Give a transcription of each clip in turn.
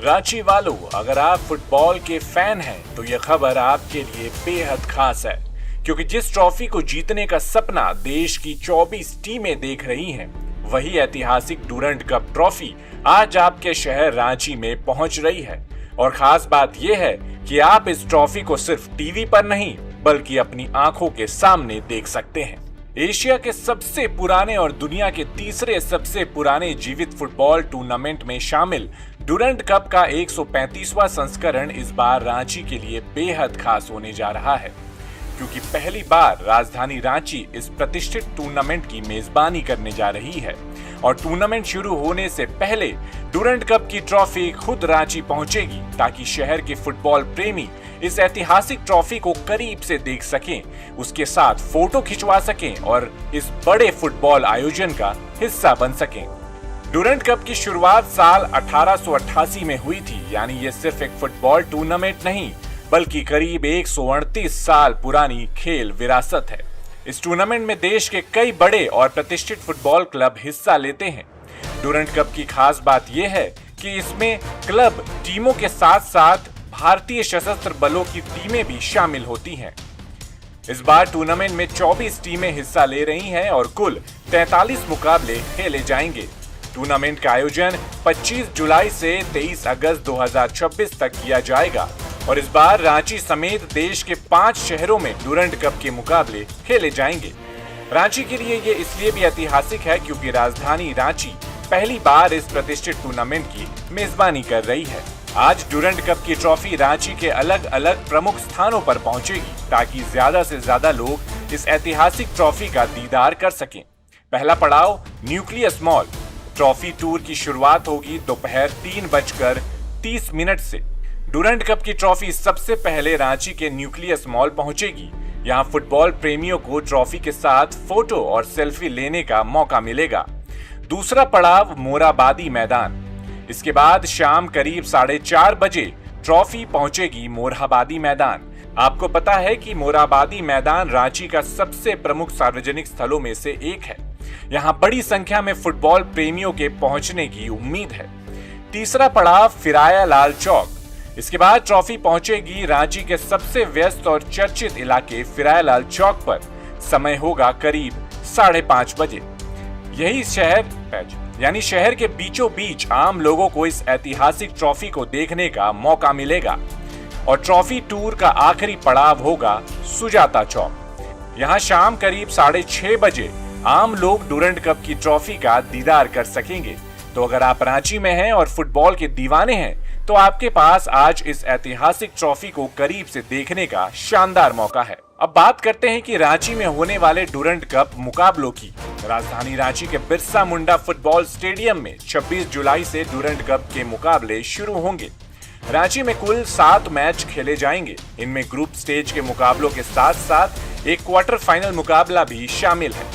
रांची वालों, अगर आप फुटबॉल के फैन हैं तो यह खबर आपके लिए बेहद खास है, क्योंकि जिस ट्रॉफी को जीतने का सपना देश की 24 टीमें देख रही हैं, वही ऐतिहासिक डुरंड कप ट्रॉफी आज आपके शहर रांची में पहुंच रही है। और खास बात यह है कि आप इस ट्रॉफी को सिर्फ टीवी पर नहीं बल्कि अपनी आंखों के सामने देख सकते हैं। एशिया के सबसे पुराने और दुनिया के तीसरे सबसे पुराने जीवित फुटबॉल टूर्नामेंट में शामिल डुरंड कप का 135वां संस्करण इस बार रांची के लिए बेहद खास होने जा रहा है, क्योंकि पहली बार राजधानी रांची इस प्रतिष्ठित टूर्नामेंट की मेजबानी करने जा रही है। और टूर्नामेंट शुरू होने से पहले डुरंड कप की ट्रॉफी खुद रांची पहुंचेगी, ताकि शहर के फुटबॉल प्रेमी इस ऐतिहासिक ट्रॉफी को करीब से देख सकें, उसके साथ फोटो खिंचवा सकें और इस बड़े फुटबॉल आयोजन का हिस्सा बन सकें। डुरंड कप की शुरुआत साल 1888 में हुई थी, यानी ये सिर्फ एक फुटबॉल टूर्नामेंट नहीं बल्कि करीब 138 साल पुरानी खेल विरासत है। इस टूर्नामेंट में देश के कई बड़े और प्रतिष्ठित फुटबॉल क्लब हिस्सा लेते हैं। डुरंड कप की खास बात यह है कि इसमें क्लब टीमों के साथ साथ भारतीय सशस्त्र बलों की टीमें भी शामिल होती हैं। इस बार टूर्नामेंट में 24 टीमें हिस्सा ले रही हैं और कुल 43 मुकाबले खेले जाएंगे। टूर्नामेंट का आयोजन 25 जुलाई से 23 अगस्त 2026 तक किया जाएगा और इस बार रांची समेत देश के 5 शहरों में डुरंड कप के मुकाबले खेले जाएंगे। रांची के लिए ये इसलिए भी ऐतिहासिक है क्योंकि राजधानी रांची पहली बार इस प्रतिष्ठित टूर्नामेंट की मेजबानी कर रही है। आज डुरंड कप की ट्रॉफी रांची के अलग अलग प्रमुख स्थानों पर पहुंचेगी, ताकि ज्यादा से ज्यादा लोग इस ऐतिहासिक ट्रॉफी का दीदार कर सकें। पहला पड़ाव न्यूक्लियस मॉल। ट्रॉफी टूर की शुरुआत होगी दोपहर 3:30 से। डुरंड कप की ट्रॉफी सबसे पहले रांची के न्यूक्लियस मॉल पहुंचेगी। यहां फुटबॉल प्रेमियों को ट्रॉफी के साथ फोटो और सेल्फी लेने का मौका मिलेगा। दूसरा पड़ाव मोरहाबादी मैदान। इसके बाद शाम करीब 4:30 बजे ट्रॉफी पहुंचेगी मोरहाबादी मैदान। आपको पता है कि मोरहाबादी मैदान रांची का सबसे प्रमुख सार्वजनिक स्थलों में से एक है। यहां बड़ी संख्या में फुटबॉल प्रेमियों के पहुंचने की उम्मीद है। तीसरा पड़ाव फिराया लाल चौक। इसके बाद ट्रॉफी पहुंचेगी रांची के सबसे व्यस्त और चर्चित इलाके फिराया लाल चौक पर। समय होगा करीब 5:30 बजे। यही शहर के बीचों बीच आम लोगों को इस ऐतिहासिक ट्रॉफी को देखने का मौका मिलेगा। और ट्रॉफी टूर का आखिरी पड़ाव होगा सुजाता चौक। यहाँ शाम करीब 6:30 बजे आम लोग डुरंड कप की ट्रॉफी का दीदार कर सकेंगे। तो अगर आप रांची में हैं और फुटबॉल के दीवाने हैं तो आपके पास आज इस ऐतिहासिक ट्रॉफी को करीब से देखने का शानदार मौका है। अब बात करते हैं कि रांची में होने वाले डुरंड कप मुकाबलों की। राजधानी रांची के बिरसा मुंडा फुटबॉल स्टेडियम में 26 जुलाई से डुरंड कप के मुकाबले शुरू होंगे। रांची में कुल 7 मैच खेले जाएंगे। इनमें ग्रुप स्टेज के मुकाबलों के साथ साथ एक क्वार्टर फाइनल मुकाबला भी शामिल है।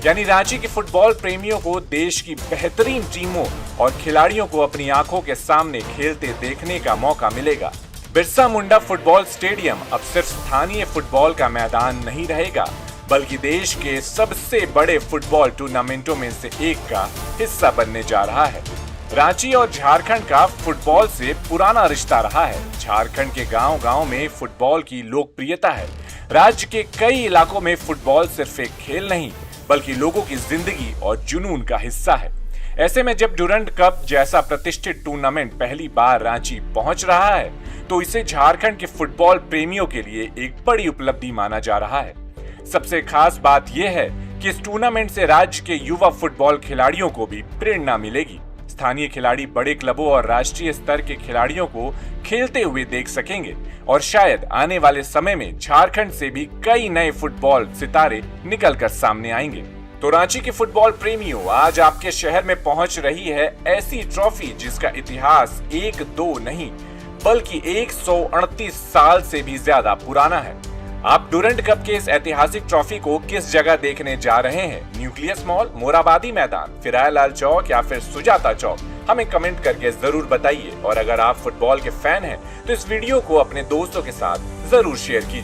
यानी रांची के फुटबॉल प्रेमियों को देश की बेहतरीन टीमों और खिलाड़ियों को अपनी आंखों के सामने खेलते देखने का मौका मिलेगा। बिरसा मुंडा फुटबॉल स्टेडियम अब सिर्फ स्थानीय फुटबॉल का मैदान नहीं रहेगा, बल्कि देश के सबसे बड़े फुटबॉल टूर्नामेंटों में से एक का हिस्सा बनने जा रहा है। रांची और झारखंड का फुटबॉल से पुराना रिश्ता रहा है। झारखंड के गांव-गांव में फुटबॉल की लोकप्रियता है। राज्य के कई इलाकों में फुटबॉल सिर्फ एक खेल नहीं बल्कि लोगों की जिंदगी और जुनून का हिस्सा है। ऐसे में जब डुरंड कप जैसा प्रतिष्ठित टूर्नामेंट पहली बार रांची पहुंच रहा है तो इसे झारखंड के फुटबॉल प्रेमियों के लिए एक बड़ी उपलब्धि माना जा रहा है। सबसे खास बात यह है कि इस टूर्नामेंट से राज्य के युवा फुटबॉल खिलाड़ियों को भी प्रेरणा मिलेगी। स्थानीय खिलाड़ी बड़े क्लबों और राष्ट्रीय स्तर के खिलाड़ियों को खेलते हुए देख सकेंगे और शायद आने वाले समय में झारखंड से भी कई नए फुटबॉल सितारे निकलकर सामने आएंगे। तो रांची के फुटबॉल प्रेमियों, आज आपके शहर में पहुंच रही है ऐसी ट्रॉफी जिसका इतिहास 1-2 नहीं बल्कि 138 साल से भी ज्यादा पुराना है। आप डुरंड कप के इस ऐतिहासिक ट्रॉफी को किस जगह देखने जा रहे हैं? न्यूक्लियस मॉल, मोरहाबादी मैदान, फिराया लाल चौक या फिर सुजाता चौक? हमें कमेंट करके जरूर बताइए। और अगर आप फुटबॉल के फैन हैं तो इस वीडियो को अपने दोस्तों के साथ जरूर शेयर कीजिए।